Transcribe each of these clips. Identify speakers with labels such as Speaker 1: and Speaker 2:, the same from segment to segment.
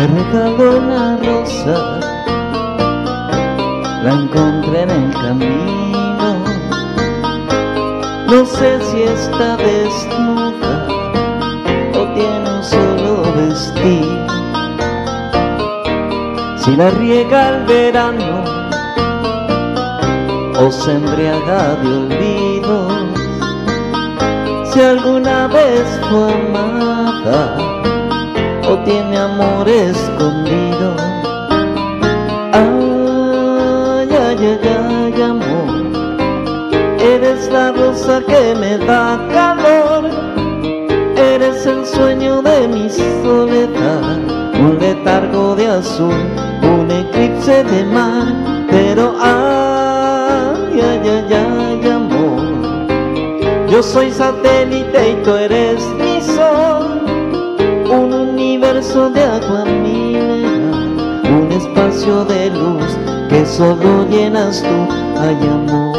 Speaker 1: Te regalo una rosa, la encontré en el camino. No sé si está desnuda o tiene un solo vestido. Si la riega el verano o se embriaga de olvidos, si alguna vez fue amada o tiene amor escondido. Ay, ay, ay, ay, amor, eres la rosa que me da calor, eres el sueño de mi soledad, un letargo de azul, un eclipse de mar. Pero ay, ay, ay, ay, amor, yo soy satélite y tú eres mi sol, un universo de agua mineral, un espacio de luz que solo llenas tú, ay, amor.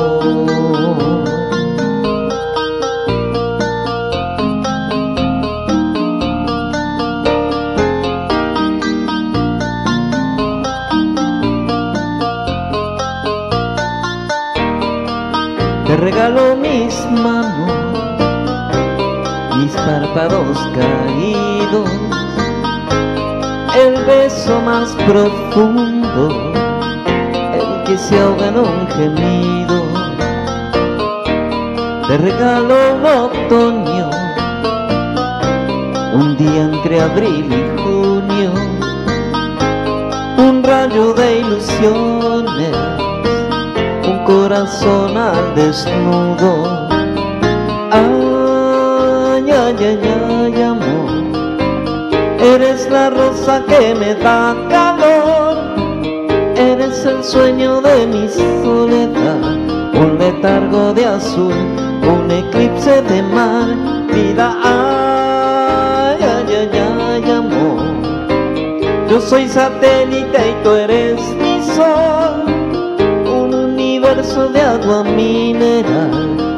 Speaker 1: Te regalo mis manos, mis párpados caídos, el beso más profundo, el que se ahoga en un gemido. Te regalo un otoño, un día entre abril y junio, un rayo de ilusiones, un corazón al desnudo. Ay, ay, ay, ay, amor, eres la rosa que me da calor, eres el sueño de mi soledad, un letargo de azul, un eclipse de mar. Vida, ay, ay, ay, ay, amor, yo soy satélite y tú eres mi sol, un universo de agua mineral,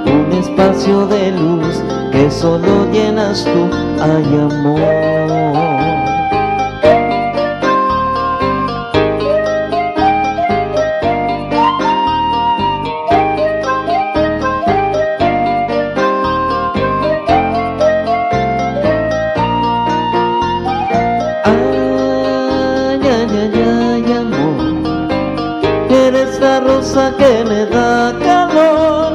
Speaker 1: un espacio de luz que solo llenas tú, ay, amor. Eres la rosa que me da calor,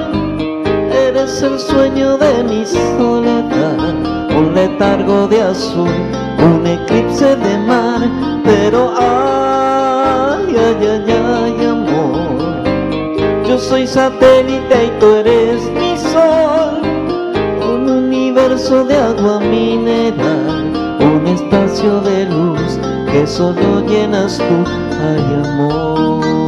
Speaker 1: eres el sueño de mi soledad, un letargo de azul, un eclipse de mar. Pero ay, ay, ay, ay, amor, yo soy satélite y tú eres mi sol, un universo de agua mineral, un espacio de luz que solo llenas tú, ay, amor.